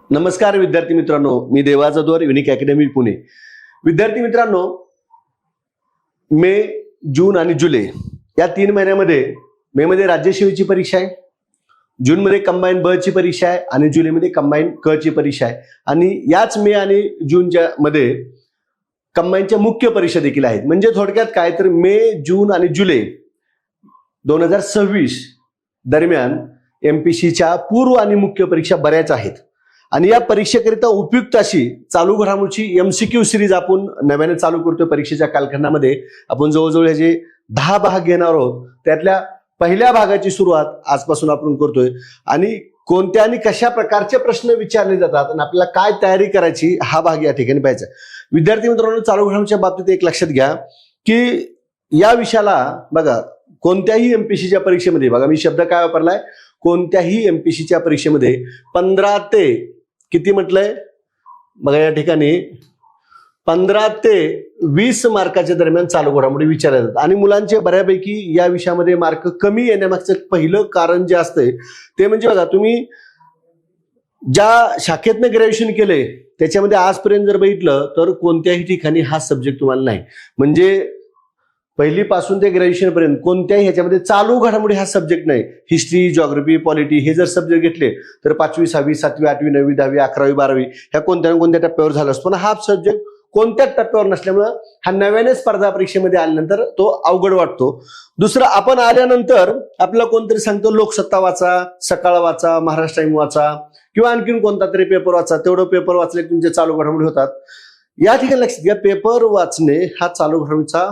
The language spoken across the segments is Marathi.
नमस्कार विद्यार्थी मित्रांनो, मी देवा जाधव, युनिक अकॅडमी पुणे. विद्यार्थी मित्रांनो, मे, जून आणि जुलै या 3 महिन्यामध्ये मे मध्ये राज्य सेवेची परीक्षा आहे, जून मध्ये कंबाईन ब ची परीक्षा आहे आणि जुलैमध्ये कंबाईन क ची परीक्षा आहे. आणि याच मे आणि जूनच्या मध्ये कंबाईनच्या मुख्य परीक्षा देखील आहेत. म्हणजे थोडक्यात काय तर मे, जून आणि जुलै 2026 दरम्यान एमपीसीच्या पूर्व आणि मुख्य परीक्षा बऱ्याच आहेत. आणि या परीक्षेकरिता उपयुक्त अशी चालू घडामोडीची एमसीक्यू सिरीज आपण नव्याने चालू करतोय. परीक्षेच्या कालखंडामध्ये आपण जवळजवळ याचे 10 भाग घेणार आहोत. त्यातल्या पहिल्या भागाची सुरुवात आजपासून आपण करतोय. आणि कोणत्या आणि कशा प्रकारचे प्रश्न विचारले जातात आणि आपल्याला काय तयारी करायची हा भाग या ठिकाणी पाहायचा. विद्यार्थी मित्रांनो, चालू घडामोडीच्या बाबतीत एक लक्षात घ्या की या विषयाला बघा, कोणत्याही एमपीसीच्या परीक्षेमध्ये बघा, मी शब्द काय वापरलाय, कोणत्याही एमपीसीच्या परीक्षेमध्ये 15 ते किती म्हटलंय बघा, या ठिकाणी 15 ते 20 मार्काच्या दरम्यान चालू घडामोडी विचारल्या जातात. आणि मुलांचे बऱ्यापैकी या विषयामध्ये मार्क कमी येण्यामागचं पहिलं कारण जे असतंय ते म्हणजे बघा, तुम्ही ज्या शाखेतनं ग्रॅज्युएशन केलंय त्याच्यामध्ये आजपर्यंत जर बघितलं तर कोणत्याही ठिकाणी हा सब्जेक्ट तुम्हाला नाही. म्हणजे पहिलीपासून ते ग्रॅज्युएशन पर्यंत कोणत्याही ह्याच्यामध्ये चालू घडामोडी हा सब्जेक्ट नाही. हिस्ट्री, जॉग्राफी, पॉलिटी हे जर सब्जेक्ट घेतले तर 5वी, 6वी, 7वी, 8वी, 9वी, 10वी, 11वी, 12वी ह्या कोणत्या ना कोणत्या टप्प्यावर झाला असतो. पण हा सब्जेक्ट कोणत्याच टप्प्यावर नसल्यामुळं हा नव्याने स्पर्धा परीक्षेमध्ये आल्यानंतर तो अवघड वाटतो. दुसरं, आपण आल्यानंतर आपल्याला कोणतरी सांगतो लोकसत्ता वाचा, सकाळ वाचा, महाराष्ट्र टाइम वाचा किंवा आणखीन कोणता तरी पेपर वाचा. तेवढं पेपर वाचले तुमचे चालू घडामोडी होतात. या ठिकाणी लक्षात घ्या, पेपर वाचणे हा चालू घडामोडीचा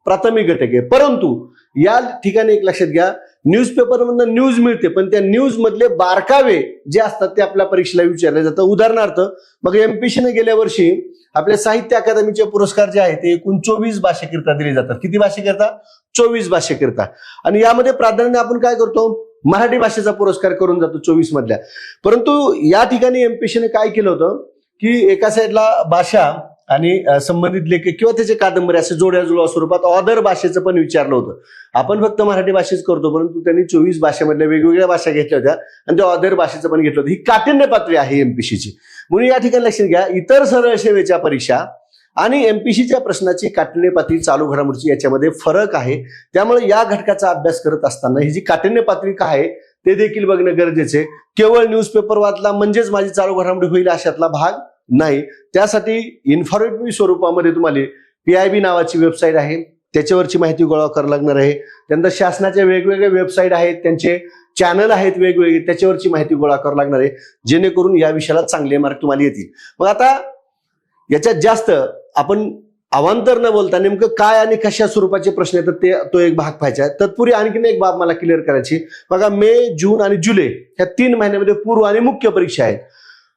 प्राथमिक घटक आहे. परंतु या ठिकाणी एक लक्षात घ्या, न्यूजपेपर मधून न्यूज मिळते, पण त्या न्यूज मधले बारकावे जे असतात ते आपल्या परीक्षेला विचारले जातं. उदाहरणार्थ मग एमपीसीने गेल्या वर्षी आपल्या साहित्य अकादमीचे पुरस्कार जे आहेत ते एकूण 24 भाषेकरिता दिले जातात. किती भाषेकरिता? 24 भाषेकरिता. आणि यामध्ये प्राधान्य आपण काय करतो, मराठी भाषेचा पुरस्कार करून जातो 24 मधल्या. परंतु या ठिकाणी एमपीसीने काय केलं होतं की एका साईडला भाषा आणि संबंधित लेखक किंवा त्याचे कादंबरी असे जोड्या जुळवा स्वरूपात ऑदर भाषेचं पण विचारलं होतं. आपण फक्त मराठी भाषेच करतो, परंतु त्यांनी 24 भाषेमधल्या वेगवेगळ्या भाषा घेतल्या होत्या आणि त्या ऑदर भाषेचं पण घेतलं होतं. ही काठिण्य पातळी आहे एमपीसीची. म्हणून या ठिकाणी लक्षात घ्या, इतर सरळ सेवेच्या परीक्षा आणि एमपीसीच्या प्रश्नाची काठिण्य पातळी चालू घडामोडीची याच्यामध्ये फरक आहे. त्यामुळे या घटकाचा अभ्यास करत असताना ही जी काठिण्य पातळी काय आहे ते देखील बघणं गरजेचं आहे. केवळ न्यूजपेपर वाचला म्हणजेच माझी चालू घडामोडी होईल अशातला भाग नाही. त्यासाठी इन्फॉर्मेटिव्ह स्वरूपामध्ये तुम्हाला PIB नावाची वेबसाईट आहे, त्याच्यावरची माहिती गोळा करावी लागणार आहे. त्यानंतर शासनाच्या वेगवेगळ्या वेबसाईट आहेत, त्यांचे चॅनल आहेत वेगवेगळे, त्याच्यावरची माहिती गोळा करावी लागणार आहे, जेणेकरून या विषयाला चांगले मार्क तुम्हाला येतील. मग आता याच्यात जास्त आपण अवांतर न बोलता नेमकं काय आणि कशा स्वरूपाचे प्रश्न येतात तो एक भाग पाहायचा आहे. तत्पूर्वी आणखीन एक बाब मला क्लिअर करायची. बघा, मे, जून आणि जुलै ह्या 3 महिन्यामध्ये पूर्व आणि मुख्य परीक्षा आहेत.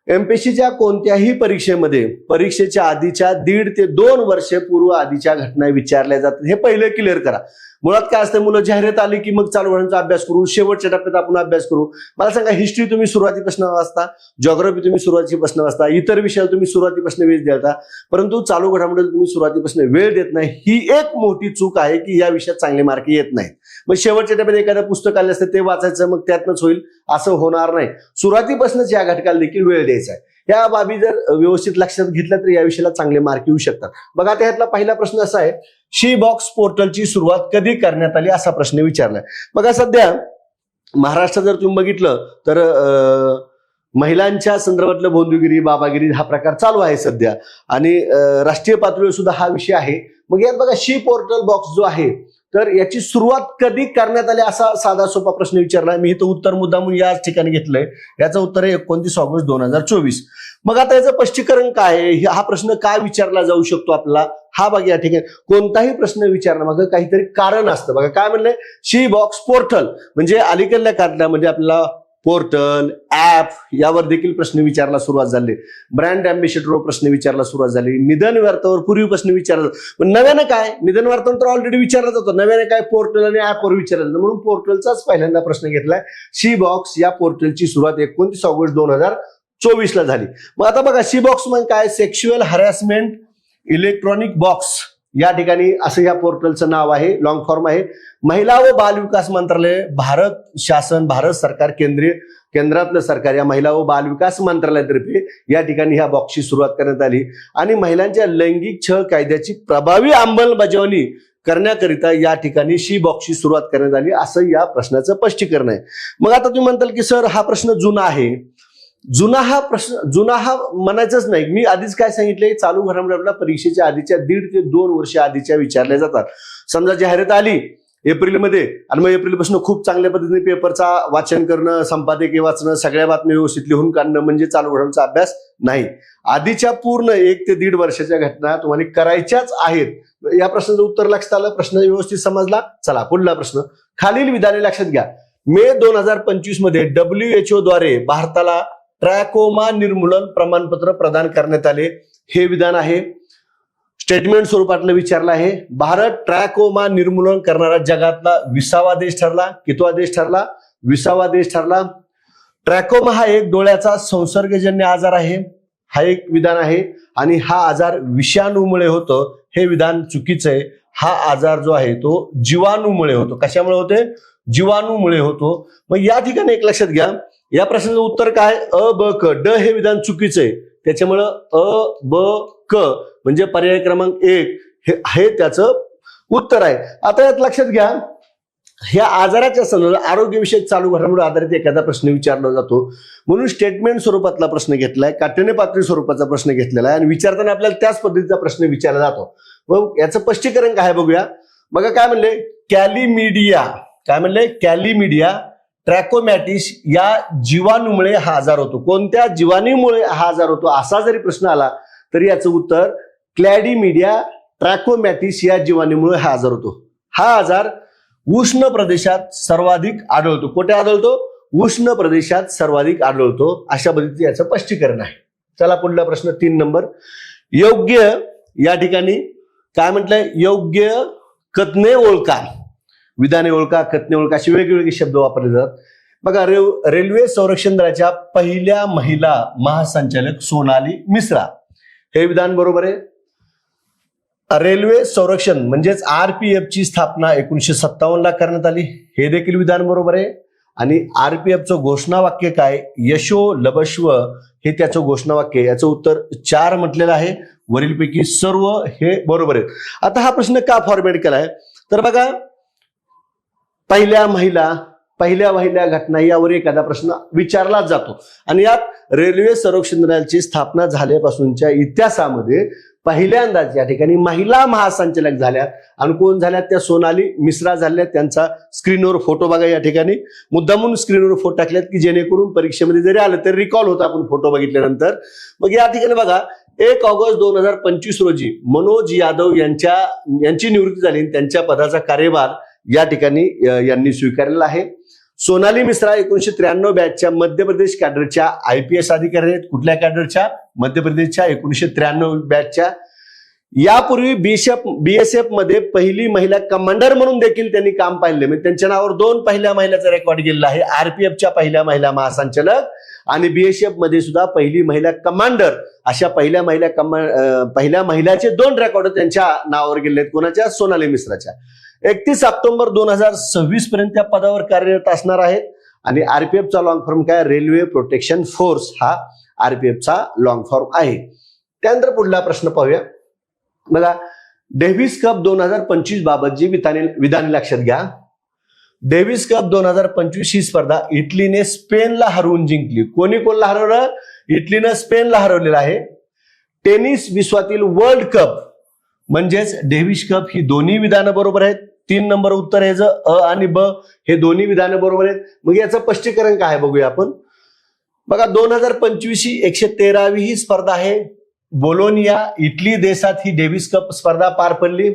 एमपीसीच्या कोणत्याही परीक्षेमध्ये परीक्षेच्या आधीच्या 1.5 ते 2 वर्ष पूर्व आधीच्या घटना विचारल्या जातात. हे पहिले क्लिअर करा. मुळात काय असतं, मुलं जाहिरात आली की मग चालू घडामोडीचा अभ्यास करू, शेवटच्या टप्प्यात आपण अभ्यास करू. मला सांगा, हिस्ट्री तुम्ही सुरुवातीपासून वाचता, जॉग्राफी तुम्ही सुरुवातीपासून वाचता, इतर विषयाला तुम्ही सुरुवातीपासून वेळ देता, परंतु चालू घडामोडीला तुम्ही सुरुवातीपासून वेळ देत नाही. ही एक मोठी चूक आहे की या विषयात चांगले मार्क येत नाहीत. मग शेवटच्या टप्प्यात एखादं पुस्तक आलं असतं ते वाचायचं, मग त्यातनंच होईल असं होणार नाही. सुरुवातीपासूनच या घटकाला देखील वेळ द्यायचा आहे. या बाबी जर व्यवस्थित लक्षात घेतल्या तर या विषयाला चांगले मार्क येऊ शकतात. बघा, त्यातला पहिला प्रश्न असा आहे, शी बॉक्स पोर्टलची सुरुवात कधी करण्यात आली असा प्रश्न विचारलाय. बघा, सध्या महाराष्ट्रात जर तुम्ही बघितलं तर महिलांच्या संदर्भातलं भोंदूगिरी, बाबागिरी हा प्रकार चालू आहे सध्या. आणि राष्ट्रीय पातळीवर सुद्धा हा विषय आहे. मग यात बघा, शी पोर्टल बॉक्स जो आहे तर याची सुरुवात कधी करण्यात आली असा साधा सोपा प्रश्न विचारला. मी इथं उत्तर मुद्दामून याच ठिकाणी घेतलंय. याचं उत्तर आहे 29 ऑगस्ट 2024. मग आता याचं स्पष्टीकरण काय आहे, हा प्रश्न काय विचारला जाऊ शकतो आपल्याला, हा बघा. या ठिकाणी कोणताही प्रश्न विचारण्यामागं काहीतरी कारण असतं. बघा, काय म्हणलंय, शी बॉक्स पोर्टल म्हणजे अलीकडल्या काळामध्ये आपल्याला पोर्टल, ऍप यावर देखील प्रश्न विचारला सुरुवात झाली. ब्रँड अँबॅसेडरवर प्रश्न विचारला सुरुवात झाली. निधन वार्तावर पूर्वी प्रश्न विचारला. पण नव्यानं काय, निधन वार्तावर तर ऑलरेडी विचारला जातो, नव्यानं काय पोर्टल आणि ऍपवर विचारला जातो. म्हणून पोर्टलचाच पहिल्यांदा प्रश्न घेतलाय. शी बॉक्स या पोर्टलची सुरुवात 29 ऑगस्ट 2024 ला झाली. मग आता बघा, शी बॉक्स म्हणजे काय, सेक्शुअल हॅरॅसमेंट इलेक्ट्रॉनिक बॉक्स या ठिकाणी असं या पोर्टलचं नाव आहे, लॉंग फॉर्म आहे. महिला व बाल विकास मंत्रालय, भारत शासन, भारत सरकार, केंद्रातलं सरकार या महिला व बाल विकास मंत्रालयातर्फे या ठिकाणी ह्या बॉक्सची सुरुवात करण्यात आली आणि महिलांच्या लैंगिक छळ कायद्याची प्रभावी अंमलबजावणी करण्याकरिता या ठिकाणी शी बॉक्सची सुरुवात करण्यात आली, असं या प्रश्नाचं स्पष्टीकरण आहे. मग आता तुम्ही म्हणताल की सर हा प्रश्न जुना आहे. जुना हा म्हणायचंच नाही. मी आधीच काय सांगितलंय, चालू घडामोडी परीक्षेच्या आधीच्या 1.5 ते 2 वर्ष आधीच्या विचारल्या जातात. समजा जाहिरात आली एप्रिलमध्ये आणि मग एप्रिलपासून खूप चांगल्या पद्धतीने पेपरचा वाचन करणं, संपादकीय वाचणं, सगळ्या बातम्या व्यवस्थित लिहून काढणं म्हणजे चालू घडामोडीचा अभ्यास नाही. आधीच्या पूर्ण 1 ते 1.5 वर्षाच्या घटना तुम्हाला करायच्याच आहेत. या प्रश्नाचं उत्तर लक्षात आलं, प्रश्न व्यवस्थित समजला. चला पुढला प्रश्न. खालील विधाने लक्षात घ्या. मे 2025 मध्ये WHO द्वारे भारताला ट्रॅकोमा निर्मूलन प्रमाणपत्र प्रदान करण्यात आले. हे विधान आहे, स्टेटमेंट स्वरूपातलं विचारलं आहे. भारत ट्रॅकोमा निर्मूलन करणारा जगातला 20वा देश ठरला. कितवा देश ठरला? 20वा देश ठरला. ट्रॅकोमा हा एक डोळ्याचा संसर्गजन्य आजार आहे, हा एक विधान आहे. आणि हा आजार विषाणूमुळे होतो, हे विधान चुकीचं आहे. हा आजार जो आहे तो जीवाणूमुळे होतो. कशामुळे होते? जीवाणूमुळे होतो. मग या ठिकाणी एक लक्षात घ्या, या प्रश्नाचं उत्तर काय? अ ब क. ड हे विधान चुकीचं आहे, त्याच्यामुळं अ ब क म्हणजे पर्याय क्रमांक 1 हे त्याचं उत्तर आहे. आता यात लक्षात घ्या, ह्या आजाराच्या संदर्भात आरोग्यविषयक चालू घडामोडी आधारित एखादा प्रश्न विचारला जातो म्हणून स्टेटमेंट स्वरूपातला प्रश्न घेतलाय, काठिण्य पातळी स्वरूपाचा प्रश्न घेतलेला आहे आणि विचारताना आपल्याला त्याच पद्धतीचा प्रश्न विचारला जातो. मग याचं स्पष्टीकरण काय बघूया. बघा काय म्हणले, कॅलिमिडिया. काय म्हणले? कॅलिमिडिया ट्रॅकोमॅटिस या जीवाणूमुळे हा आजार होतो. कोणत्या जीवाणूमुळे हा आजार होतो असा जरी प्रश्न आला तरी याचं उत्तर क्लॅडिमिडिया ट्रॅकोमॅटिस या जीवाणूमुळे हा आजार होतो. हा आजार उष्ण प्रदेशात सर्वाधिक आढळतो. कुठे आढळतो? उष्ण प्रदेशात सर्वाधिक आढळतो. अशा पद्धतीचे याचं स्पष्टीकरण आहे. चला पुढला प्रश्न 3 नंबर. योग्य या ठिकाणी काय म्हटलंय? योग्य कथने ओळखा. विधाने ओळखा, कथने ओळखा असे वेगवेगळे शब्द वापरले जातात. बघा, रेल्वे संरक्षण दलाच्या पहिल्या महिला महासंचालक सोनाली मिश्रा, हे विधान बरोबर आहे. रेल्वे संरक्षण म्हणजेच RPF ची स्थापना 1957 ला करण्यात आली, हे देखील विधान बरोबर आहे. आणि RPFचं घोषणावाक्य काय? यशो लभस्व हे त्याचं घोषणावाक्य. याचं उत्तर 4 म्हटलेलं आहे. वरीलपैकी सर्व हे बरोबर आहे. आता हा प्रश्न का फॉर्मॅट केलाय तर बघा, पहिल्या महिला घटना यावर एखादा प्रश्न विचारला जातो आणि यात रेल्वे संरक्षण दलाची स्थापना झाल्यापासूनच्या इतिहासामध्ये पहिल्यांदाच या ठिकाणी महिला महासंचालक झाल्या आणि कोण झाल्या? त्या सोनाली मिश्रा झाल्या. त्यांचा स्क्रीनवर फोटो बघा, या ठिकाणी मुद्दामून स्क्रीनवर फोटो टाकल्यात की जेणेकरून परीक्षेमध्ये जरी आलं तरी रिकॉल होतं आपण फोटो बघितल्यानंतर. मग या ठिकाणी बघा, 1 ऑगस्ट 2025 रोजी मनोज यादव यांची निवृत्ती झाली. त्यांच्या पदाचा कार्यभार या ठिकाणी यांनी स्वीकारलेला आहे. सोनाली मिश्रा 1993 बॅचच्या मध्य प्रदेश कॅडरच्या IPS अधिकारी आहेत. कुठल्या कॅडरच्या? मध्य प्रदेशच्या 1993 बॅचच्या. यापूर्वी BSF मध्ये पहिली महिला कमांडर म्हणून देखील त्यांनी काम पाहिले. म्हणजे त्यांच्या नावावर 2 पहिल्या महिलाचा रेकॉर्ड गेलेला आहे. RPFच्या पहिल्या महिला महासंचालक आणि BSF मध्ये सुद्धा पहिली महिला कमांडर अशा पहिल्या महिलाचे 2 रेकॉर्ड त्यांच्या नावावर गेले आहेत. कोणाच्या? सोनाली मिश्राच्या. 31 ऑक्टोबर 2026 पर्यंत त्या पदावर कार्यरत असणार आहेत. आणि RPFचा लॉंग फॉर्म काय? रेल्वे प्रोटेक्शन फोर्स हा RPFचा लॉंग फॉर्म आहे. त्यानंतर पुढला प्रश्न पाहूया. बघा, डेव्हिस कप 2025 बाबत जी विधाने लक्षात घ्या. डेव्हिस कप 2025 ही स्पर्धा इटलीने स्पेनला हरवून जिंकली. कोणाला हरवलं? इटलीनं स्पेनला हरवलेलं आहे. टेनिस विश्वातील वर्ल्ड कप म्हणजेच डेव्हिस कप ही दोन्ही विधानं बरोबर आहेत. 3 नंबर उत्तर आहे अ आणि ब हे दोन्ही विधानं बरोबर आहेत. मग याचं स्पष्टीकरण काय बघूया आपण. बघा, 2025 ही 113वी ही स्पर्धा आहे. बोलोनिया इटली देशात ही डेव्हिस कप स्पर्धा पार पडली.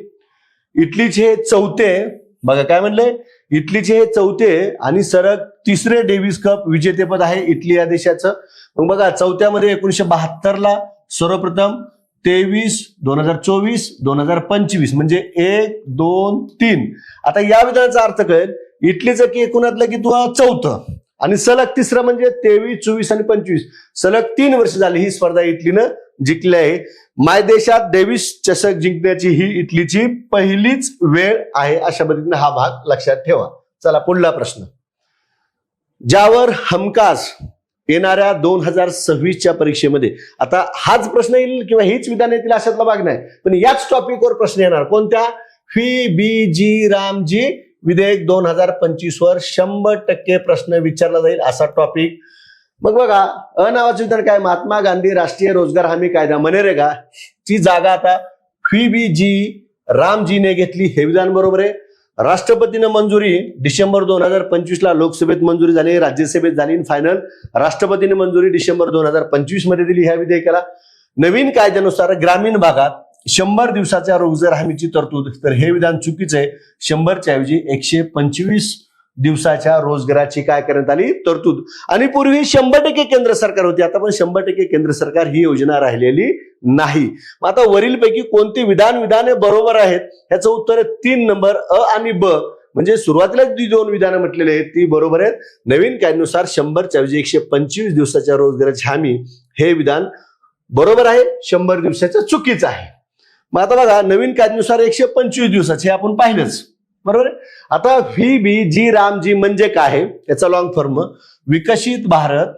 इटलीचे हे 4थे, बघा काय म्हणले, इटलीचे हे 4थे आणि सरळ 3रे डेव्हिस कप विजेतेपद आहे इटली या देशाचं. मग बघा, 4थ्यामध्ये 1972 ला सर्वप्रथम, 23, 2024, 2025 म्हणजे 1, 2, 3. आता या विधानाचा अर्थ कळेल. इटलीचं की एकूणातलं की तुला 4थं आणि सलग तिसरं म्हणजे 23, 24 आणि 25 सलग 3 वर्ष झाली ही स्पर्धा इटलीनं जिंकली आहे. मायदेशात डेव्हिस चषक जिंकण्याची ही इटलीची पहिलीच वेळ आहे. अशा पद्धतीने हा भाग लक्षात ठेवा. चला पुढला प्रश्न, ज्यावर हमखास येणाऱ्या 2026च्या परीक्षेमध्ये, आता हाच प्रश्न येईल किंवा हीच विधान येतील अशातला भाग नाही, पण याच टॉपिकवर प्रश्न येणार. कोणत्या? फी बी जी रामजी विधेयक 2025 वर 100% प्रश्न विचारला जाईल असा टॉपिक. मग बघा, अ नावाचं विधान काय? महात्मा गांधी राष्ट्रीय रोजगार हमी कायदा मनरेगा ची जागा आता फी बी जी रामजीने घेतली. हे विधान बरोबर आहे. राष्ट्रपतीनं मंजुरी डिसेंबर 2025 ला लोकसभेत मंजुरी झाली, राज्यसभेत झाली, फायनल राष्ट्रपतीने मंजुरी डिसेंबर 2025 मध्ये दिली ह्या विधेयकाला. नवीन कायद्यानुसार ग्रामीण भागात 100 दिवसाच्या रोजगार हमीची तरतूद. तर हे विधान चुकीचं आहे. 100च्या ऐवजी 125 दिवसाच्या रोजगाराची काय करण्यात आली? तरतूद. आणि पूर्वी 100% केंद्र सरकार होती, आता पण 100% केंद्र सरकार ही योजना राहिलेली नाही. मग आता वरीलपैकी कोणती विधाने बरोबर आहेत? ह्याचं उत्तर 3 नंबर अ आणि ब, म्हणजे सुरुवातीला जी 2 विधानं म्हटलेली आहेत ती बरोबर आहेत. नवीन कायद्यानुसार 100च्या ऐवजी 125 दिवसाच्या रोजगाराची हमी हे विधान बरोबर आहे, 100 दिवसाचं चुकीचं आहे. मग आता बघा, नवीन कायद्यानुसार 125 दिवसाचे आपण पाहिलंच, बरोबर आहे. आता व्ही बी जी रामजी म्हणजे काय आहे? याचा लॉंग फॉर्म विकसित भारत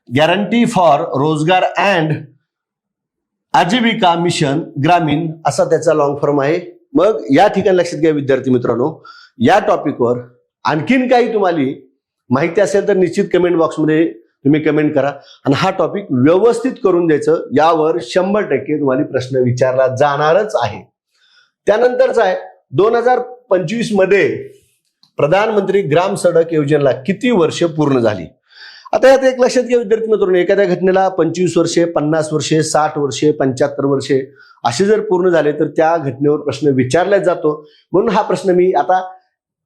गॅरंटी फॉर रोजगार अँड आजीविका मिशन ग्रामीण असा त्याचा लॉंग फॉर्म आहे. मग या ठिकाणी लक्षात घ्या विद्यार्थी मित्रांनो, या टॉपिकवर आणखीन काही तुम्हाला माहिती असेल तर निश्चित कमेंट बॉक्समध्ये तुम्ही कमेंट करा आणि हा टॉपिक व्यवस्थित करून द्यायचं. यावर 100% तुम्हाला प्रश्न विचारला जाणारच आहे. त्यानंतरचा आहे 2025 मध्ये प्रधानमंत्री ग्राम सडक योजनेला किती वर्ष पूर्ण झाली? आता यात एक लक्षात घ्या विद्यार्थी मित्रांनो, एखाद्या घटनेला 25 वर्षे, 50 वर्षे, 60 वर्षे, 75 वर्षे असे जर पूर्ण झाले तर त्या घटनेवर प्रश्न विचारला जातो. म्हणून हा प्रश्न मी आता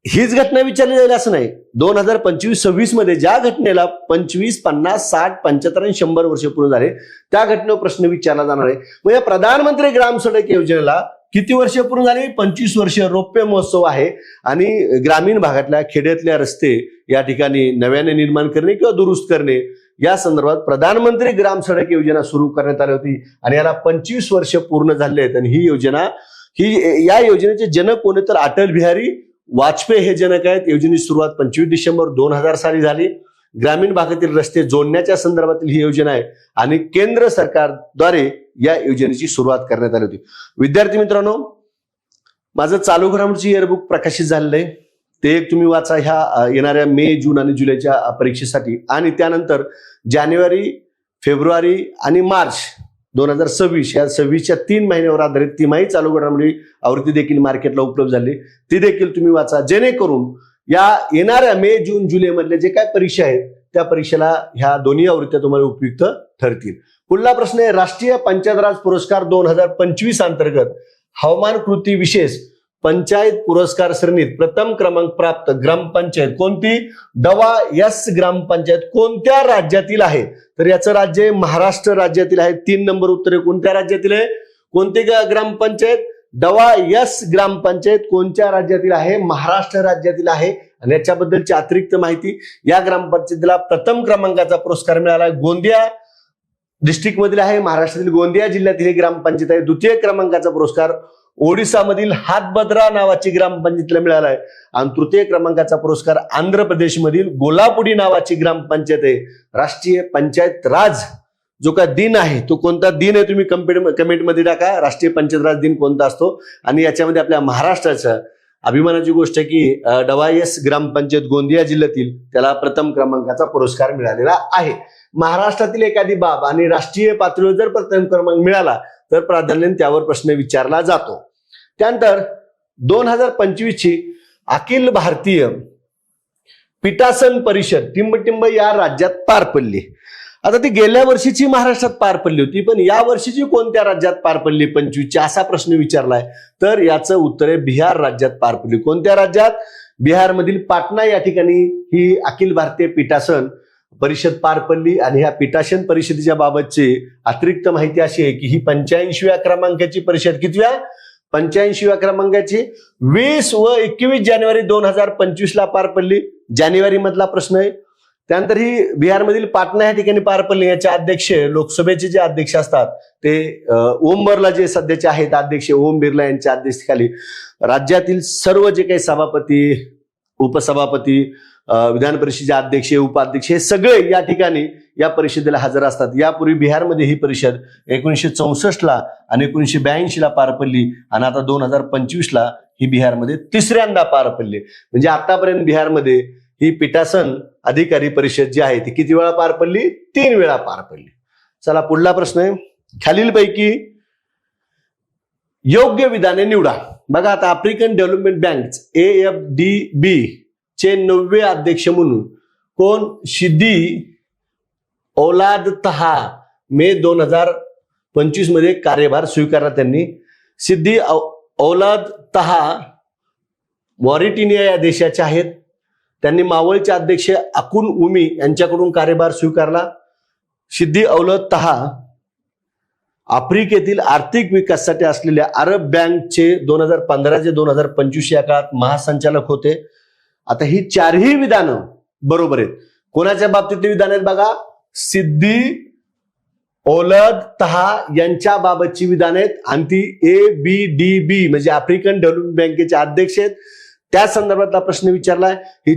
हीच घटना विचारली जाईल असं नाही. 2025-26 मध्ये ज्या घटनेला 25, 50, 60, 75 आणि 100 वर्ष पूर्ण झाले त्या घटनेवर प्रश्न विचारला जाणार आहे. मग या प्रधानमंत्री ग्राम सडक योजनेला किती वर्ष पूर्ण झाली? 25 वर्ष. रौप्य महोत्सव आहे आणि ग्रामीण भागातल्या खेड्यातल्या रस्ते या ठिकाणी नव्याने निर्माण करणे किंवा दुरुस्त करणे या संदर्भात प्रधानमंत्री ग्राम सडक योजना सुरू करण्यात आली होती आणि याला 25 वर्ष पूर्ण झाले आहेत. आणि या योजनेचे जनक कोणी? तर अटल बिहारी वाजपेयी हे जनक आहेत. योजनेची सुरुवात 25 डिसेंबर 2000 साली झाली. ग्रामीण भागातील रस्ते जोडण्याच्या संदर्भातील ही योजना आहे आणि केंद्र सरकारद्वारे या योजनेची सुरुवात करण्यात आली होती. विद्यार्थी मित्रांनो, माझं चालू घडामोडीचं इयरबुक प्रकाशित झालेलं आहे, ते एक तुम्ही वाचा ह्या येणाऱ्या मे, जून आणि जुलैच्या परीक्षेसाठी. आणि त्यानंतर जानेवारी, फेब्रुवारी आणि मार्च 2026 या 26च्या 3 महिन्यावर आधारित तिमाही चालू घडामोडी आवृत्ती देखील मार्केटला उपलब्ध झाली, ती देखील तुम्ही वाचा, जेणेकरून या येणाऱ्या मे, जून, जुलै मधले जे काय परीक्षा आहेत त्या परीक्षेला ह्या दोन्ही आवृत्त्या तुम्हाला उपयुक्त ठरतील. पुढला प्रश्न आहे, राष्ट्रीय पंचायत राज पुरस्कार 2025 अंतर्गत हवामान कृती विशेष पंचायत पुरस्कार श्रेणीत प्रथम क्रमांक प्राप्त ग्रामपंचायत कोणती? डवा यस ग्रामपंचायत कोणत्या राज्यातील आहे? तर याचं राज्य आहे महाराष्ट्र राज्यातील आहे. 3 नंबर उत्तर आहे. कोणत्या राज्यातील आहे? कोणती ग्रामपंचायत? डवा यस ग्रामपंचायत कोणत्या राज्यातील आहे? महाराष्ट्र राज्यातील आहे. आणि याच्याबद्दलची अतिरिक्त माहिती, या ग्रामपंचायतीला प्रथम क्रमांकाचा पुरस्कार मिळाला गोंदिया डिस्ट्रिक्ट मधील आहे, महाराष्ट्रातील गोंदिया जिल्ह्यातील ही ग्रामपंचायत आहे. द्वितीय क्रमांकाचा पुरस्कार ओडिसामधील हातबद्रा नावाची ग्रामपंचायतीला मिळाला आहे. आणि तृतीय क्रमांकाचा पुरस्कार आंध्र प्रदेशमधील गोलापुडी नावाची ग्रामपंचायत आहे. राष्ट्रीय पंचायत राज जो काय दिन आहे तो कोणता दिन आहे तुम्ही कमेंटमध्ये टाका. राष्ट्रीय पंचायत राज दिन कोणता असतो? आणि याच्यामध्ये आपल्या महाराष्ट्राच्या अभिमानाची गोष्ट आहे की डवायस ग्रामपंचायत गोंदिया जिल्ह्यातील त्याला प्रथम क्रमांकाचा पुरस्कार मिळालेला आहे. महाराष्ट्रातील एखादी बाब आणि राष्ट्रीय पातळीवर जर प्रथम क्रमांक मिळाला तर प्राधान्याने त्यावर प्रश्न विचारला जातो. त्यानंतर 2025 ची अखिल भारतीय पीठासन परिषद टिंबटिंब या राज्यात पार पडली. आता ती गेल्या वर्षीची महाराष्ट्रात पार पडली होती, पण या वर्षीची कोणत्या राज्यात पार पडली 25ची असा प्रश्न विचारलाय. तर याचं उत्तर आहे बिहार राज्यात पार पडली. कोणत्या राज्यात? बिहारमधील पाटणा या ठिकाणी ही अखिल भारतीय पीठासन परिषद पार पडली. आणि ह्या पीठासन परिषदेच्या बाबतची अतिरिक्त माहिती अशी आहे की ही 85व्या क्रमांकाची परिषद, कितव्या? 85व्या क्रमांकाची 20 व 21 जानेवारी 2025 ला पार पडली. जानेवारी मधला प्रश्न आहे. त्यानंतर ही बिहारमधील पाटणा या ठिकाणी पार पडली. याचे अध्यक्ष लोकसभेचे जे अध्यक्ष असतात ते ओम बिर्ला जे सध्याचे आहेत अध्यक्ष, ओम बिर्ला यांच्या अध्यक्षतेखाली राज्यातील सर्व जे काही सभापती, उपसभापती, विधान परिषदेचे अध्यक्ष, उपाध्यक्ष हे सगळे या ठिकाणी या परिषदेला हजर असतात. यापूर्वी बिहारमध्ये ही परिषद 1964 ला आणि 1982 ला पार पडली आणि आता 2025 ला ही बिहारमध्ये तिसऱ्यांदा पार पडली. म्हणजे आतापर्यंत बिहारमध्ये ही पीठासन अधिकारी परिषद जी आहे ती किती वेळा पार पडली? 3 वेळा पार पडली. चला पुढला प्रश्न आहे. खालीलपैकी योग्य विधाने निवडा. बघा आता आफ्रिकन डेव्हलपमेंट बँक AFDB चे 9वे अध्यक्ष म्हणून कोण? शिद्दी औलाद तहा मे 2025 मध्ये कार्यभार स्वीकारला त्यांनी. सिद्दी औलाद तहा मॉरिटिनिया या देशाचे आहेत. त्यांनी मावळचे अध्यक्ष अकुन उमी यांच्याकडून कार्यभार स्वीकारला. सिद्दी औलाद तहा आफ्रिकेतील आर्थिक विकासासाठी असलेल्या अरब बँकचे 2015 ते 2025 या काळात महासंचालक होते. आता ही चारही विधानं बरोबर आहेत. कोणाच्या बाबतीतली विधान आहेत बघा? सिद्दी औलाद तहा यांच्या बाबतची विधान आहेत आणि ती ABDB म्हणजे आफ्रिकन डेव्हलपमेंट बँकेचे अध्यक्ष आहेत. त्या संदर्भातला प्रश्न विचारलाय. ही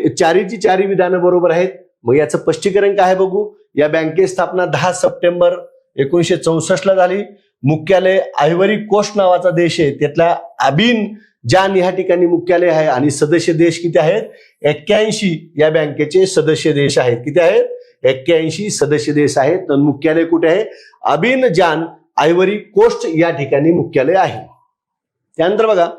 चारीची चारी विधानं बरोबर आहेत. मग याचं स्पष्टीकरण काय बघू. या बँकेची स्थापना 10 सप्टेंबर 1964 ला झाली. मुख्यालय आयव्हरी कोस्ट नावाचा देश आहे त्यातला अबिन जान या ठिकाणी मुख्यालय आहे आणि सदस्य देश किती आहेत? 81 या बँकेचे सदस्य देश आहेत. किती आहेत? 81 सदस्य देश आहेत. मुख्यालय कुठे आहे? अबिन जान आयव्हरी कोस्ट या ठिकाणी मुख्यालय आहे. त्यानंतर बघा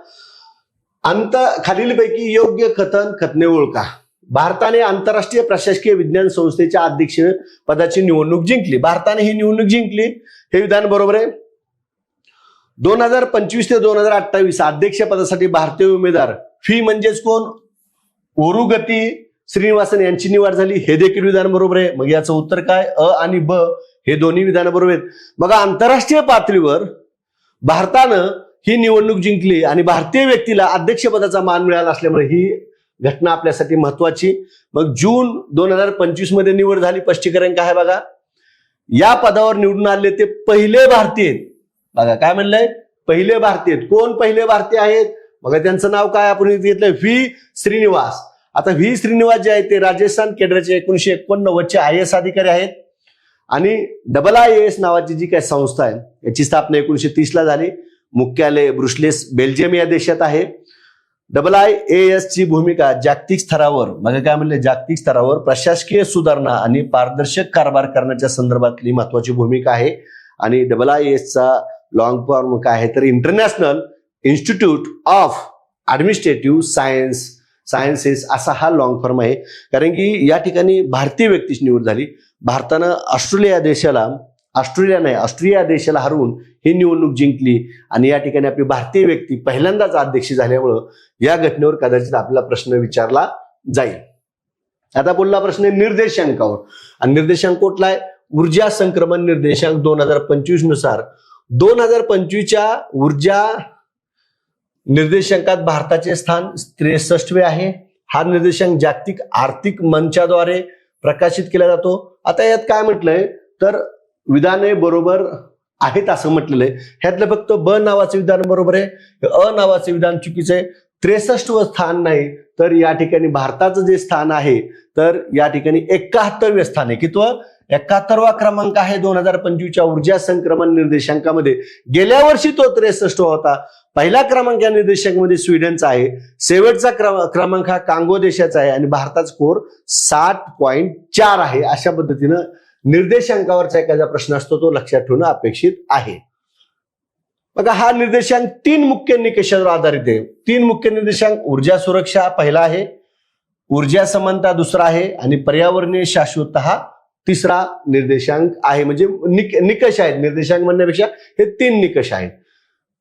खालीलपैकी योग्य खतने ओळखा. भारताने आंतरराष्ट्रीय प्रशासकीय विज्ञान संस्थेच्या अध्यक्ष पदाची निवडणूक जिंकली. भारताने ही निवडणूक जिंकली हे विधान बरोबर आहे. 2025 ते 2028 अध्यक्ष पदासाठी भारतीय उमेदवार फी म्हणजेच कोण? ओरुगती श्रीनिवासन यांची निवड झाली. हे देखील विधान बरोबर आहे. मग याचं उत्तर काय? अ आणि ब हे दोन्ही विधान बरोबर आहेत. बघा आंतरराष्ट्रीय पातळीवर भारतानं ही निवडणूक जिंकली आणि भारतीय व्यक्तीला अध्यक्षपदाचा मान मिळाला असल्यामुळे ही घटना आपल्यासाठी महत्वाची. मग जून 2025 मध्ये निवड झाली. स्पष्टीकरण काय बघा. या पदावर निवडून आले ते पहिले भारतीय आहेत. बघा काय म्हणलंय? पहिले भारतीय आहेत. कोण पहिले भारतीय आहेत? बघा त्यांचं नाव काय आपण घेतलंय? व्ही श्रीनिवास. आता व्ही श्रीनिवास जे आहेत ते राजस्थान केंद्राचे 1989 चे IAS अधिकारी आहेत आणि IIS नावाची जी काही संस्था आहे याची स्थापना 1930 ला झाली. मुख्यालय ब्रुसेल्स बेल्जियम या देशात आहे. IIS ची भूमिका जागतिक स्तरावर म्हणजे काय म्हणले? जागतिक स्तरावर प्रशासकीय सुधारणा आणि पारदर्शक कारभार करण्याच्या संदर्भातली महत्वाची भूमिका आहे. आणि IIS चा लॉंग फॉर्म काय आहे तर international institute of administrative sciences असा हा लॉंग फॉर्म आहे. कारण की या ठिकाणी भारतीय व्यक्तीची निवड झाली. भारतानं ऑस्ट्रेलिया देशाला हरवून ही निवडणूक जिंकली आणि या ठिकाणी आपली भारतीय व्यक्ती पहिल्यांदाच अध्यक्ष झाल्यामुळं या घटनेवर कदाचित आपला प्रश्न विचारला जाईल. आता पुढला प्रश्न आहे निर्देशांकावर. आणि निर्देशांक कुठला आहे? ऊर्जा संक्रमण निर्देशांक 2025 नुसार 2025च्या ऊर्जा निर्देशांकात भारताचे स्थान 63वे आहे. हा निर्देशांक जागतिक आर्थिक मंचाद्वारे प्रकाशित केला जातो. आता यात काय म्हटलंय तर विधाने बरोबर आहेत असं म्हटलेलं आहे. ह्यातलं फक्त ब नावाचं विधान बरोबर आहे. अ नावाचं विधान चुकीचं आहे. 63वे स्थान नाही तर या ठिकाणी भारताचं जे स्थान आहे तर या ठिकाणी 71वे स्थान आहे. कितवं? 71वा क्रमांक आहे 2025च्या ऊर्जा संक्रमण निर्देशांकामध्ये. गेल्या वर्षी तो 63वा होता. पहिला क्रमांक या निर्देशांकामध्ये स्वीडनचा आहे. शेवटचा क्रमांक हा कांगो देशाचा आहे आणि भारताचा स्कोर 60.4 आहे. अशा पद्धतीनं निर्देशांकावरचा एखादा प्रश्न असतो तो लक्षात ठेवणं अपेक्षित आहे. बघा हा निर्देशांक 3 मुख्य निकषांवर आधारित आहे. 3 मुख्य निर्देशांक ऊर्जा सुरक्षा पहिला आहे, ऊर्जा समानता दुसरा आहे आणि पर्यावरणीय शाश्वतता हा तिसरा निर्देशांक आहे. म्हणजे निकष आहेत. निर्देशांक म्हणण्यापेक्षा हे 3 निकष आहेत.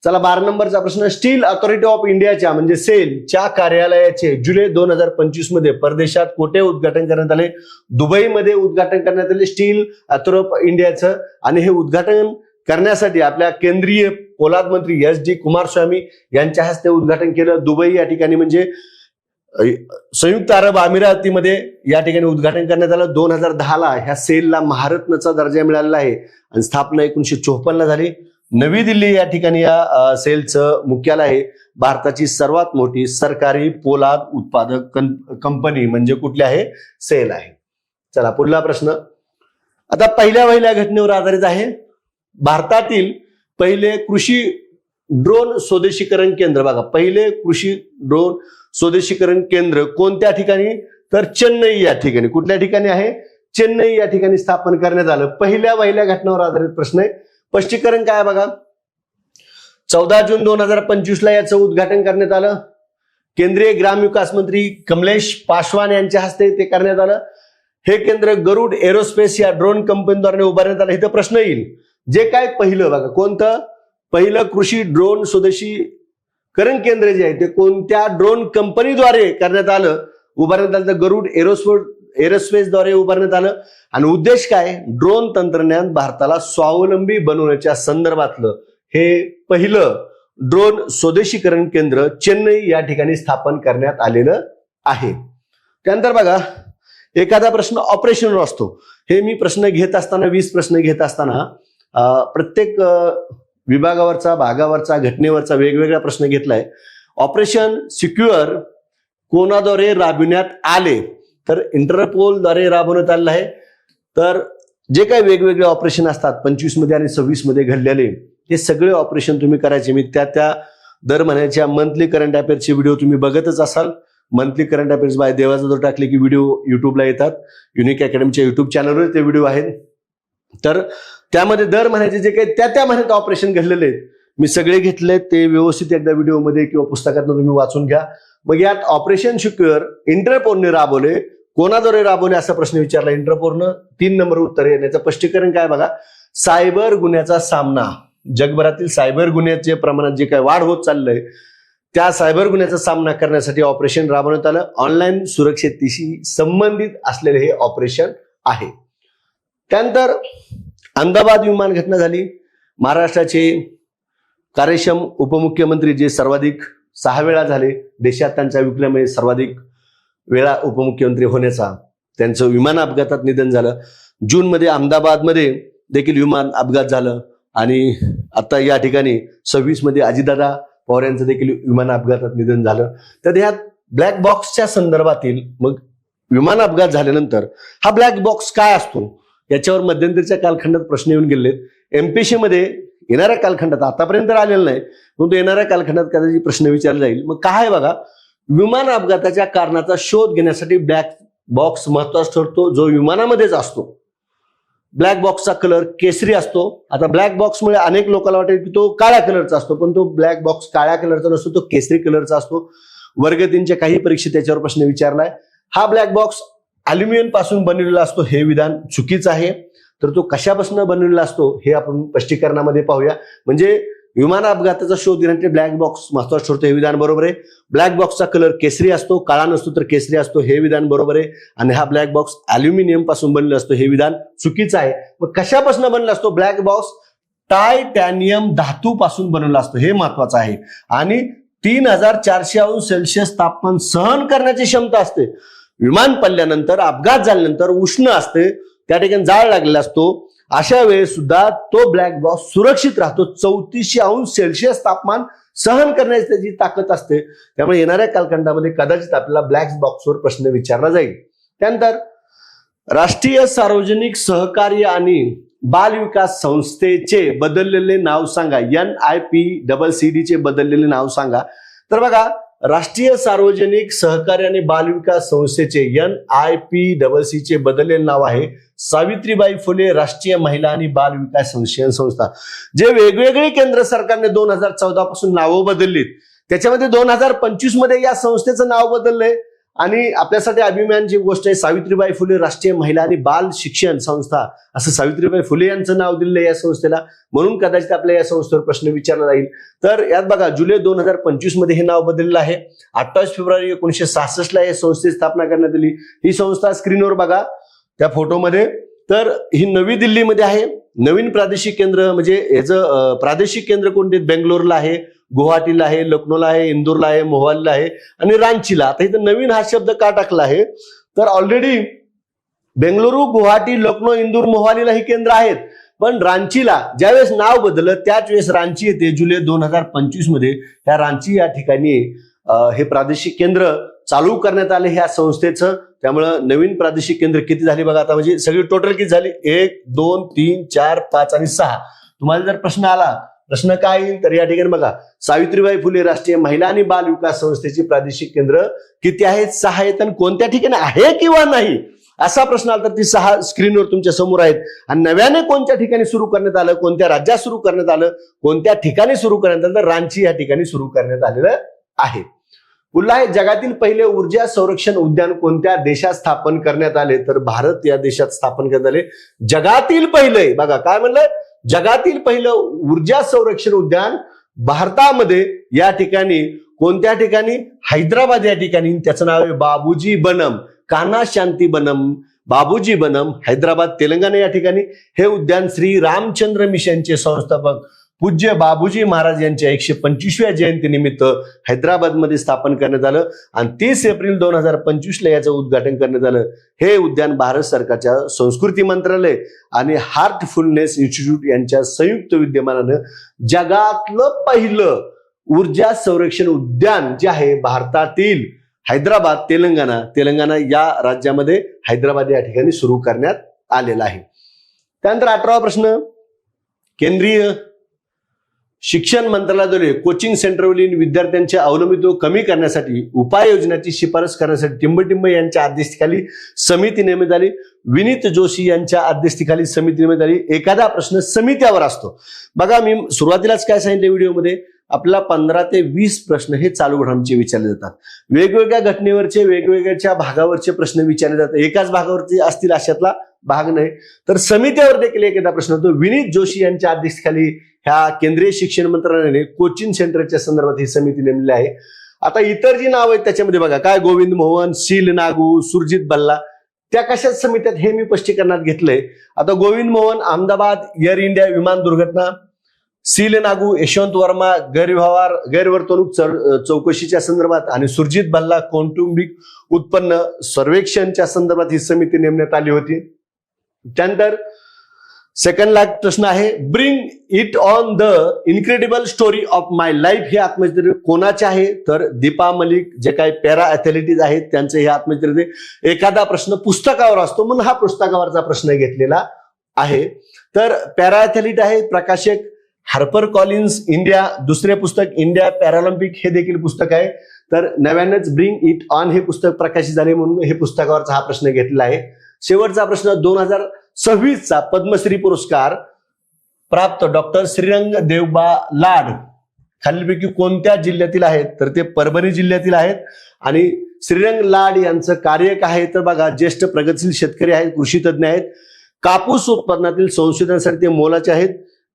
चला 12 नंबरचा प्रश्न. स्टील अथॉरिटी ऑफ इंडियाच्या म्हणजे सेलच्या कार्यालयाचे जुलै 2025 मध्ये परदेशात कुठे उद्घाटन करण्यात आले? दुबईमध्ये उद्घाटन करण्यात आले स्टील अथॉरिटी ऑफ इंडियाचं. आणि हे उद्घाटन करण्यासाठी आपल्या केंद्रीय पोलाद मंत्री SD कुमारस्वामी यांच्या हस्ते उद्घाटन केलं. दुबई या ठिकाणी म्हणजे संयुक्त अरब अमिरातीमध्ये या ठिकाणी उद्घाटन करण्यात आलं. 2010ला ह्या सेलला महारत्नचा दर्जा मिळालेला आहे आणि स्थापना 1954ला झाली. नवी दिल्ली या ठिकाणी या सेलचं मुख्यालय आहे. भारताची सर्वात मोठी सरकारी पोलाद उत्पादक कंपनी म्हणजे कुठली आहे? सेल आहे. चला पुढला प्रश्न आता पहिल्या घटनेवर आधारित आहे. भारतातील पहिले कृषी ड्रोन स्वदेशीकरण केंद्र बघा, पहिले कृषी ड्रोन स्वदेशीकरण केंद्र कोणत्या ठिकाणी? तर चेन्नई या ठिकाणी. कुठल्या ठिकाणी आहे? चेन्नई या ठिकाणी स्थापन करण्यात आलं. पहिल्या घटनेवर आधारित प्रश्न आहे. स्पष्टीकरण काय बघा, 14 जून 2025ला याचं उद्घाटन करण्यात आलं. केंद्रीय ग्रामविकास मंत्री कमलेश पासवान यांच्या हस्ते ते करण्यात आलं. हे केंद्र गरुड एरोस्पेस या ड्रोन कंपनीद्वारे उभारण्यात आलं. इथं प्रश्न येईल, जे काय पहिलं बघा, कोणतं पहिलं कृषी ड्रोन स्वदेशीकरण केंद्र जे आहे ते कोणत्या ड्रोन कंपनीद्वारे करण्यात आलं, उभारण्यात आलं? तर गरुड एरोस्पेसद्वारे उभारण्यात आलं. आणि उद्देश काय? ड्रोन तंत्रज्ञान भारताला स्वावलंबी बनवण्याच्या संदर्भातलं हे पहिलं ड्रोन स्वदेशीकरण केंद्र चेन्नई या ठिकाणी स्थापन करण्यात आलेलं आहे. त्यानंतर बघा, एखादा प्रश्न ऑपरेशनवर असतो. हे मी प्रश्न घेत असताना 20 प्रश्न घेत असताना प्रत्येक विभागावरचा, भागावरचा, घटनेवरचा वेगवेगळा प्रश्न घेतलाय. ऑपरेशन सिक्युअर कोणाद्वारे राबविण्यात आले? तर इंटरपोलद्वारे राबवण्यात आलेलं आहे. तर जे काही वेगवेगळे ऑपरेशन असतात 25 मध्ये आणि 26 मध्ये घडलेले, हे सगळे ऑपरेशन तुम्ही करायचे. मी त्या दर महिन्याच्या मंथली करंट अफेअर्सचे व्हिडिओ तुम्ही बघतच असाल. मंथली करंट अफेअर्स बाय देवाचा जोर टाकले की व्हिडिओ युट्यूबला येतात. युनिक अकॅडमीच्या युट्यूब चॅनलवर ते व्हिडिओ आहेत. तर त्यामध्ये दर महिन्याचे जे काही त्या महिन्यात ऑपरेशन घडलेले आहेत मी सगळे घेतले, ते व्यवस्थित एकदा व्हिडिओमध्ये किंवा पुस्तकातून तुम्ही वाचून घ्या. मग यात ऑपरेशन सिक्युअर इंटरपोलने राबवले, कोणाद्वारे राबवले असा प्रश्न विचारला. इंटरपोलनं 3 नंबर उत्तर आहे. याचं स्पष्टीकरण काय बघा, सायबर गुन्ह्याचा सामना, जगभरातील सायबर गुन्ह्याच्या प्रमाणात जे काही वाढ होत चाललंय त्या सायबर गुन्ह्याचा सामना करण्यासाठी ऑपरेशन राबवण्यात आलं. ऑनलाईन सुरक्षेशी संबंधित असलेले हे ऑपरेशन आहे. त्यानंतर अहमदाबाद विमान घटना झाली. महाराष्ट्राचे कार्यक्षम उपमुख्यमंत्री जे सर्वाधिक 6 वेळा झाले, देशात त्यांचा विक्रम सर्वाधिक वेळा उपमुख्यमंत्री होण्याचा, त्यांचं विमान अपघातात निधन झालं. जूनमध्ये अहमदाबादमध्ये देखील विमान अपघात झालं. आणि आता या ठिकाणी 26 मध्ये अजितदादा पवार यांचं देखील विमान अपघातात निधन झालं. तर ह्या ब्लॅक बॉक्सच्या संदर्भातील, मग विमान अपघात झाल्यानंतर हा ब्लॅक बॉक्स काय असतो याच्यावर मध्यंतरीच्या कालखंडात प्रश्न येऊन गेलेत. MPSC मध्ये येणाऱ्या कालखंडात, आतापर्यंत आलेला नाही परंतु येणाऱ्या कालखंडात कदाचित प्रश्न विचारला जाईल. मग काय बघा, विमान अपघाताच्या कारणाचा शोध घेण्यासाठी ब्लॅक बॉक्स महत्वाचा ठरतो, जो विमानामध्येच असतो. ब्लॅक बॉक्सचा कलर केसरी असतो. आता ब्लॅक बॉक्समुळे अनेक लोकांना वाटेल की तो काळ्या कलरचा असतो, पण तो ब्लॅक बॉक्स काळ्या कलरचा नसतो, तो केसरी कलरचा असतो. वर्ग 3च्या काही परीक्षेत त्याच्यावर प्रश्न विचारलाय. हा ब्लॅक बॉक्स अल्युमिनियम पासून बनवलेला असतो, हे विधान चुकीचं आहे. तर तो कशापासून बनवलेला असतो हे आपण स्पष्टीकरणामध्ये पाहूया. म्हणजे विमान अपघाताचा शोध घेण्यासाठी ब्लॅक बॉक्स महत्वाचं ठरतो, हे विधान बरोबर आहे. ब्लॅक बॉक्सचा कलर केसरी असतो, काळा नसतो तर केसरी असतो, हे विधान बरोबर आहे. आणि हा ब्लॅक बॉक्स अल्युमिनियम पासून बनलेला असतो, हे विधान चुकीचं आहे. मग कशापासून बनलेला असतो? ब्लॅक बॉक्स टायटॅनियम धातूपासून बनवलेला असतो, हे महत्वाचं आहे. आणि 3400 तापमान सहन करण्याची क्षमता असते. विमान पडल्यानंतर, अपघात झाल्यानंतर उष्ण असते, त्या ठिकाणी जाळ लागलेला असतो. अशा वेळेस सुद्धा तो ब्लॅक बॉक्स सुरक्षित राहतो. 3400 तापमान सहन करण्याची त्याची ताकद असते. त्यामुळे येणाऱ्या कालखंडामध्ये कदाचित आपल्याला ब्लॅक बॉक्सवर प्रश्न विचारला जाईल. त्यानंतर राष्ट्रीय सार्वजनिक सहकार्य आणि बाल विकास संस्थेचे बदललेले नाव सांगा. NIPCC चे बदललेले नाव सांगा. तर बघा, राष्ट्रीय सार्वजनिक सहकार्य आणि बाल विकास संस्थेचे NIPCC चे बदललेले नाव आहे सावित्रीबाई फुले राष्ट्रीय महिला आणि बाल विकास संस्था. जे वेगवेगळे केंद्र सरकारने 2014 पासून नावं बदललीत, त्याच्यामध्ये 2025 मध्ये या संस्थेचं नाव बदललंय. आणि आपल्यासाठी अभिमानाची गोष्ट आहे, सावित्रीबाई फुले राष्ट्रीय महिला आणि बाल शिक्षण संस्था असं सावित्रीबाई फुले यांचं नाव दिलेलं आहे या संस्थेला. म्हणून कदाचित आपल्या या संस्थेवर प्रश्न विचारला जाईल. तर यात बघा, जुलै 2025 मध्ये हे नाव बदललेलं आहे. 28 फेब्रुवारी 1966 या संस्थेची स्थापना करण्यात आली. ही संस्था स्क्रीनवर बघा त्या फोटोमध्ये. तर ही नवी दिल्लीमध्ये आहे. नवीन प्रादेशिक केंद्र म्हणजे याचं प्रादेशिक केंद्र कोणते? बेंगलोरला आहे, गुवाहाटीला आहे, लखनौला आहे, इंदोरला आहे, मोहालीला आहे आणि रांचीला. आता इथं नवीन हा शब्द का टाकला आहे? तर ऑलरेडी बेंगलुरू, गुवाहाटी, लखनौ, इंदूर, मोहालीला ही केंद्र आहेत. पण रांचीला ज्यावेळेस नाव बदललं त्याच वेळेस रांची येते. जुलै 2025 मध्ये त्या रांची या ठिकाणी हे प्रादेशिक केंद्र चालू करण्यात आले ह्या संस्थेचं. त्यामुळं नवीन प्रादेशिक केंद्र किती झाली बघा आता, म्हणजे सगळी टोटल किती झाली? 1, 2, 3, 4, 5 आणि 6. तुम्हाला जर प्रश्न आला, प्रश्न काय येईल तर या ठिकाणी बघा, सावित्रीबाई फुले राष्ट्रीय महिला आणि बाल विकास संस्थेची प्रादेशिक केंद्र किती आहेत? 6 आहेत. आणि कोणत्या ठिकाणी आहे किंवा नाही असा प्रश्न आला तर ती 6 स्क्रीनवर तुमच्या समोर आहेत. आणि नव्याने कोणत्या ठिकाणी सुरू करण्यात आलं, कोणत्या राज्यात सुरू करण्यात आलं, कोणत्या ठिकाणी सुरू करण्यात आलं तर रांची या ठिकाणी सुरू करण्यात आलेलं आहे. पुन्हा आहे, जगातील पहिले ऊर्जा संरक्षण उद्यान कोणत्या देशात स्थापन करण्यात आले? तर भारत या देशात स्थापन करण्यात आले. जगातील पहिले, बघा काय म्हणलं, जगातील पहिलं ऊर्जा संरक्षण उद्यान भारतामध्ये या ठिकाणी कोणत्या ठिकाणी? हैदराबाद या ठिकाणी. त्याचं नाव आहे बाबूजी बनम, कान्हा शांती बनम, बाबूजी बनम, हैदराबाद तेलंगणा या ठिकाणी. हे उद्यान श्री रामचंद्र मिशनचे संस्थापक पूज्य बाबूजी महाराज यांच्या 125व्या जयंतीनिमित्त हैदराबादमध्ये स्थापन करण्यात आलं. आणि 30 एप्रिल 2025 ला याचं उद्घाटन करण्यात आलं. हे उद्यान भारत सरकारच्या संस्कृती मंत्रालय आणि हार्टफुलनेस इन्स्टिट्यूट यांच्या संयुक्त विद्यमानानं जगातलं पहिलं ऊर्जा संरक्षण उद्यान जे आहे भारतातील हैदराबाद, तेलंगणा या राज्यामध्ये हैदराबाद या ठिकाणी सुरू करण्यात आलेला आहे. त्यानंतर 18वा प्रश्न, केंद्रीय शिक्षण मंत्रालयाद्वारे कोचिंग सेंटरवरील विद्यार्थ्यांचे अवलंबित्व कमी करण्यासाठी उपाययोजनाची शिफारस करण्यासाठी टिंबटिंब यांच्या अध्यक्षतेखाली समिती नेमण्यात झाली. विनीत जोशी यांच्या अध्यक्षतेखाली समिती नेमण्यात आली. एखादा प्रश्न समित्यावर असतो. बघा मी सुरुवातीलाच काय सांगितलं व्हिडिओमध्ये, आपल्याला 15 ते 20 प्रश्न हे चालू घडामोडींचे विचारले जातात. वेगवेगळ्या घटनेवरचे, वेगवेगळ्या भागावरचे प्रश्न विचारले जातात. एकाच भागावरती असतील अशातला भाग नाही. तर समित्यावर देखील एखादा प्रश्न होतो. विनीत जोशी यांच्या अध्यक्षतेखाली ह्या केंद्रीय शिक्षण मंत्रालयाने कोचिंग सेंटरच्या संदर्भात ही समिती नेमली आहे. आता इतर जी नाव आहेत त्याच्यामध्ये बघा काय, गोविंद मोहन, शील नागू, सुरजित बल्ला, त्या कशा समित्यात हे मी स्पष्टीकरणात घेतलंय. आता गोविंद मोहन अहमदाबाद एअर इंडिया विमान दुर्घटना, शील नागू यशवंत वर्मा गैरवर्तणूक चौकशीच्या संदर्भात आणि सुरजित बल्ला कौटुंबिक उत्पन्न सर्वेक्षणच्या संदर्भात ही समिती नेमण्यात आली होती. त्यानंतर सेकंड लाख प्रश्न आहे, bring it on the incredible story of my life हे आत्मचरित्र कोणाचे आहे? तर दीपा मलिक, जे काही पॅरा ॲथलेटिक्स आहेत त्यांचे हे आत्मचरित्र. एखादा प्रश्न पुस्तकावर असतो म्हणून हा पुस्तकावरचा प्रश्न घेतलेला आहे. तर पॅरा ॲथलीट आहे प्रकाशक हार्पर कॉलिन्स इंडिया. दुसरे पुस्तक इंडिया पॅरालिम्पिक हे देखील पुस्तक आहे. तर नव्यानेच ब्रिंग इट ऑन हे पुस्तक प्रकाशित झाले म्हणून हे पुस्तकावरचा हा प्रश्न घेतलेला आहे. शेवटचा प्रश्न, 2026चा पद्मश्री पुरस्कार प्राप्त डॉक्टर श्रीरंग देवबा लाड खालीलपैकी कोणत्या जिल्ह्यातील आहेत? तर ते परभणी जिल्ह्यातील आहेत. आणि श्रीरंग लाड यांचं कार्य काय आहे? तर बघा, ज्येष्ठ प्रगतशील शेतकरी आहेत, कृषी तज्ज्ञ आहेत. कापूस उत्पादनातील संशोधनासाठी ते मोलाचे आहेत.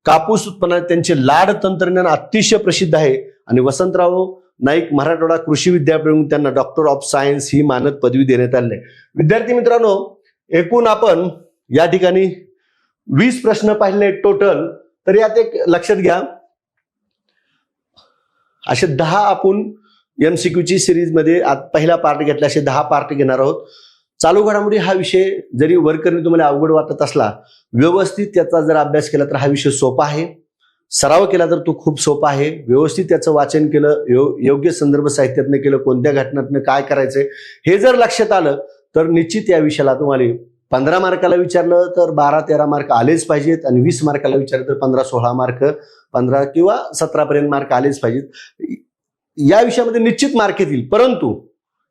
कापूस उत्पन्नात त्यांचे लाड तंत्रज्ञान अतिशय प्रसिद्ध आहे. आणि वसंतराव नाईक मराठवाडा कृषी विद्यापीठ त्यांना डॉक्टर ऑफ सायन्स ही मानद पदवी देण्यात आली आहे. विद्यार्थी मित्रांनो, एकूण आपण या ठिकाणी 20 प्रश्न पाहिले टोटल. तर यात एक लक्षात घ्या, असे 10 आपण MCQची सिरीज मध्ये पहिला पार्ट घेतला, असे 10 पार्ट घेणार आहोत. चालू घडामोडी हा विषय जरी वर्क करणे तुम्हाला अवघड वाटत असला, व्यवस्थित त्याचा जर अभ्यास केला तर हा विषय सोपा आहे. सराव केला तर तो खूप सोपा आहे. व्यवस्थित त्याचं वाचन केलं, योग्य संदर्भ साहित्यातनं केलं, कोणत्या घटनातनं काय करायचंय हे जर लक्षात आलं तर निश्चित या विषयाला तुम्हाला 15 मार्काला विचारलं तर 12-13 मार्क आलेच पाहिजेत. आणि 20 मार्काला विचारलं तर 15-16 मार्क, 15 किंवा 17 पर्यंत मार्क आलेच पाहिजेत. या विषयामध्ये निश्चित मार्क येतील. परंतु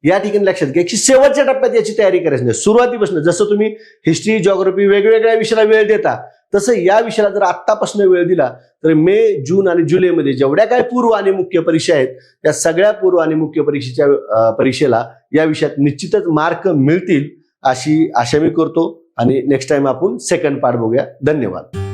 या ठिकाणी लक्षात घ्या की शेवटच्या टप्प्यात याची तयारी करायची नाही. सुरुवातीपासून जसं तुम्ही हिस्ट्री, जिओग्राफी वेगवेगळ्या विषयाला वेळ देता, तसं या विषयाला जर आत्तापासून वेळ दिला तर मे, जून आणि जुलैमध्ये जेवढ्या काय पूर्व आणि मुख्य परीक्षा आहेत त्या सगळ्या पूर्व आणि मुख्य परीक्षेला या विषयात निश्चितच मार्क मिळतील अशी आशा मी करतो. आणि नेक्स्ट टाइम आपण सेकंड पार्ट बघूया. धन्यवाद.